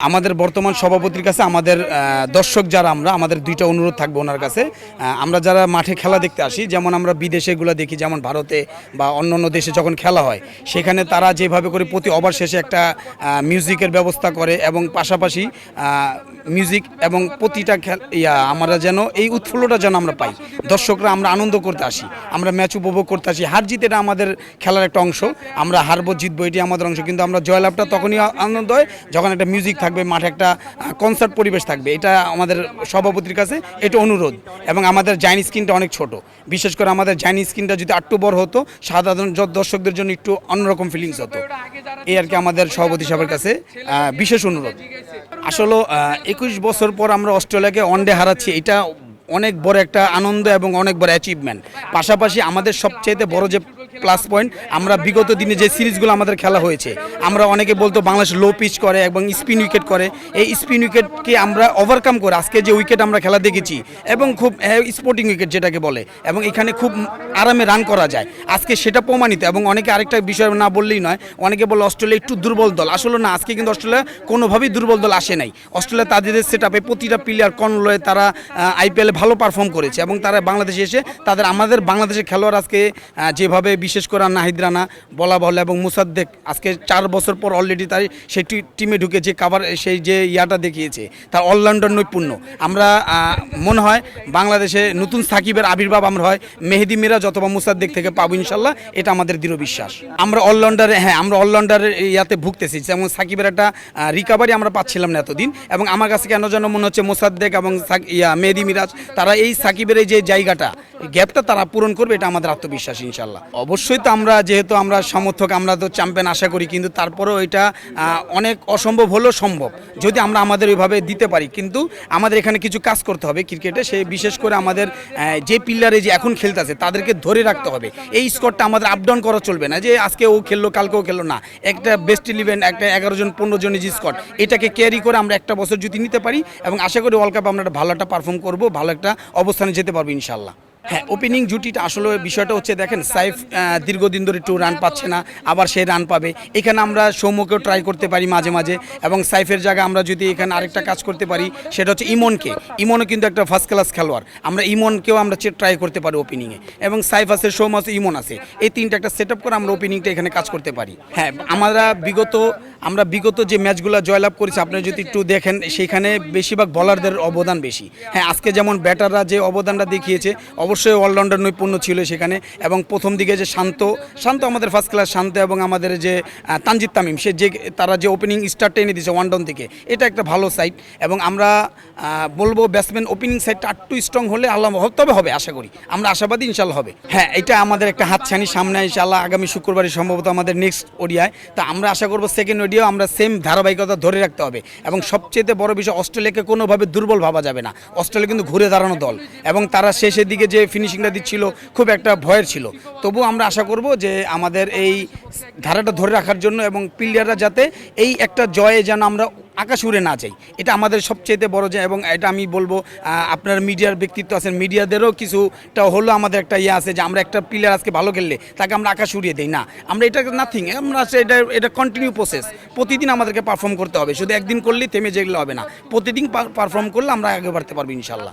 আমাদের বর্তমান সভাপতির কাছে আমাদের দর্শক যারা আমাদের দুইটা অনুরোধ থাকবে ওনার কাছে। আমরা যারা মাঠে খেলা দেখতে আসি, যেমন আমরা বিদেশেগুলো দেখি, যেমন ভারতে বা অন্যান্য দেশে যখন খেলা হয় সেখানে তারা যেভাবে করে প্রতি ওভার শেষে একটা মিউজিকের ব্যবস্থা করে এবং পাশাপাশি মিউজিক এবং প্রতিটা আমরা যেন এই উৎফুল্লটা যেন আমরা পাই, দর্শকরা আমরা আনন্দ করতে আসি, আমরা ম্যাচ উপভোগ করতে আসি। হার জিত এটা আমাদের খেলার একটা অংশ, আমরা হারবো জিতবো এটি আমাদের অংশ, কিন্তু আমরা জয়লাভটা তখনই আনন্দ হয় যখন একটা মিউজিক থাকবে, মাঠে একটা কনসার্ট পরিবেশ থাকবে। এটা আমাদের সভাপতির কাছে এটা অনুরোধ। এবং আমাদের জাইন স্ক্রিনটা অনেক ছোট, বিশেষ করে আমাদের জাইন স্ক্রিনটা যদি একটু বড় হতো সাধারণ দর্শকদের জন্য একটু অন্যরকম ফিলিংস হতো। এই আর কি আমাদের সভাপতি সাহেবের কাছে বিশেষ অনুরোধ। আসলে 21 বছর পর আমরা অস্ট্রেলিয়াকে ওয়ানডে হারাচ্ছি, এটা অনেক বড় একটা আনন্দ এবং অনেক বড় অ্যাচিভমেন্ট। পাশাপাশি আমাদের সবচেয়ে বড় যে প্লাস পয়েন্ট, আমরা বিগত দিনে যে সিরিজগুলো আমাদের খেলা হয়েছে, আমরা অনেকে বলতো বাংলাদেশ লো পিচ করে এবং স্পিন উইকেট করে, এই স্পিন উইকেটকে আমরা ওভারকাম করে আজকে যে উইকেট আমরা খেলা দেখেছি এবং খুব স্পোর্টিং উইকেট যেটাকে বলে, এবং এখানে খুব আরামে রান করা যায় আজকে, সেটা প্রমাণিত। এবং অনেকে আরেকটা বিষয় না বললেই নয়, অনেকে বলে অস্ট্রেলিয়া একটু দুর্বল দল, আসলে না, আজকে কিন্তু অস্ট্রেলিয়া কোনোভাবেই দুর্বল দল আসে নাই। অস্ট্রেলিয়া তাদের সেট আপে প্রতিটা প্লেয়ার কনলয়ে তারা আইপিএলে ভালো পারফর্ম করেছে এবং তারা বাংলাদেশে এসে আমাদের বাংলাদেশের খেলোয়াড় আজকে যেভাবে বিশেষ করে নাহিদ রানা, বলা বলে এবং মুসাদ্দেক আজকে 4 বছর পর অলরেডি তাই সেই টিমে ঢুকে যে কাভার সেই যে ইয়াটা দেখিয়েছে, তার অলরাউন্ডার নৈপুণ্য। আমরা মনে হয় বাংলাদেশে নতুন সাকিবের আবির্ভাব আমরা হয় মেহেদি মিরাজ অথবা মুসাদ্দেক থেকে পাবো ইনশাল্লাহ, এটা আমাদের দৃঢ় বিশ্বাস। আমরা অলরাউন্ডারে আমরা অলরাউন্ডারের ইয়াতে ভুগতেছি, যেমন সাকিবের একটা রিকাভারি আমরা পাচ্ছিলাম না এতদিন, এবং আমার কাছে কেন যেন মনে হচ্ছে মুসাদ্দেক এবং মেহেদি মিরাজ তারা এই সাকিবের এই যে জায়গাটা, গ্যাপটা তারা পূরণ করবে, এটা আমাদের আত্মবিশ্বাস ইনশাল্লাহ। অবশ্যই তো আমরা যেহেতু আমরা সমর্থক, আমরা তো চ্যাম্পিয়ন আশা করি, কিন্তু তারপরেও এটা অনেক অসম্ভব হলেও সম্ভব যদি আমরা আমাদের ওইভাবে দিতে পারি। কিন্তু আমাদের এখানে কিছু কাজ করতে হবে ক্রিকেটে, সে বিশেষ করে আমাদের যে প্লেয়ারে যে এখন খেলতেছে তাদেরকে ধরে রাখতে হবে। এই স্কোরটা আমাদের আপ ডাউন করা চলবে না, যে আজকে ও খেললো কালকেও খেললো না। একটা বেস্ট 11, একটা 11 জন 15 জনের যে স্কোর, এটাকে ক্যারি করে আমরা একটা বছর যদি নিতে পারি, এবং আশা করি ওয়ার্ল্ড কাপে আমরা ভালো একটা পারফর্ম করবো, ভালো একটা অবস্থানে যেতে পারবো ইনশাল্লাহ। হ্যাঁ, ওপেনিং জুটিটা আসলে বিষয়টা হচ্ছে, দেখেন সাইফ দীর্ঘদিন ধরে একটু রান পাচ্ছে না, আবার সে রান পাবে। এখানে আমরা সৌম্যকেও ট্রাই করতে পারি মাঝে মাঝে, এবং সাইফের জায়গায় আমরা যদি এখানে আরেকটা কাজ করতে পারি সেটা হচ্ছে ইমনও কিন্তু একটা ফার্স্ট ক্লাস খেলোয়াড়, আমরা ইমনকেও আমরা ট্রাই করতে পারি ওপেনিংয়ে। এবং সাইফ আছে, সৌম্য আছে, ইমন আছে, এই তিনটা একটা সেট আপ করে আমরা ওপেনিংটা এখানে কাজ করতে পারি। হ্যাঁ, আমরা বিগত যে ম্যাচগুলো জয়লাভ করেছি আপনারা যদি একটু দেখেন, সেখানে বেশিরভাগ বলারদের অবদান বেশি। হ্যাঁ, আজকে যেমন ব্যাটাররা যে অবদানটা দেখিয়েছে, অবশ্যই অলরাউন্ডার নৈপুণ্য ছিল সেখানে। এবং প্রথম দিকে যে শান্ত আমাদের ফার্স্ট ক্লাস শান্ত, এবং আমাদের যে তানজিদ তামিম, সে যে তারা যে ওপেনিং স্টার্টটা এনে দিয়েছে ওয়ান ডাউন থেকে, এটা একটা ভালো সাইড। এবং আমরা বলবো ব্যাটসম্যান ওপেনিং সাইডটা একটু স্ট্রং হলে আল্লাহ তবে হবে, আশা করি, আমরা আশাবাদী ইনশাল্লাহ হবে। হ্যাঁ, এটা আমাদের একটা হাতছানি, সামনে ইনশাল্লাহ আগামী শুক্রবারই সম্ভবত আমাদের নেক্সট ওডিআই। তা আমরা আশা করবো সেকেন্ড ওডিও আমরা সেম ধারাবাহিকতা ধরে রাখতে হবে। এবং সবচেয়ে বড় বিষয়, অস্ট্রেলিয়াকে কোনোভাবে দুর্বল ভাবা যাবে না। অস্ট্রেলিয়া কিন্তু ঘুরে দাঁড়ানো দল, এবং তারা শেষের দিকে যে ফিনিশিংটা দিচ্ছিল খুব একটা ভয়ের ছিল। তবু আমরা আশা করব যে আমাদের এই ধারাটা ধরে রাখার জন্য, এবং প্লেয়াররা যাতে এই একটা জয়ে যেন আমরা আকাশ উড়ে না যাই, এটা আমাদের সবচেয়ে বড় যে। এবং এটা আমি বলবো, আপনার মিডিয়ার ব্যক্তিত্ব আছেন, মিডিয়াদেরও কিছুটা হলো আমাদের একটা আছে যে আমরা একটা প্লেয়ার আজকে ভালো খেললে তাকে আমরা আকাশ উড়িয়ে দিই না, আমরা এটা নাথিং, আমরা এটা কন্টিনিউ প্রসেস। প্রতিদিন আমাদেরকে পারফর্ম করতে হবে, শুধু একদিন করলেই থেমে যেগুলো হবে না, প্রতিদিন পারফর্ম করলে আমরা আগে বাড়তে পারবো ইনশাল্লাহ।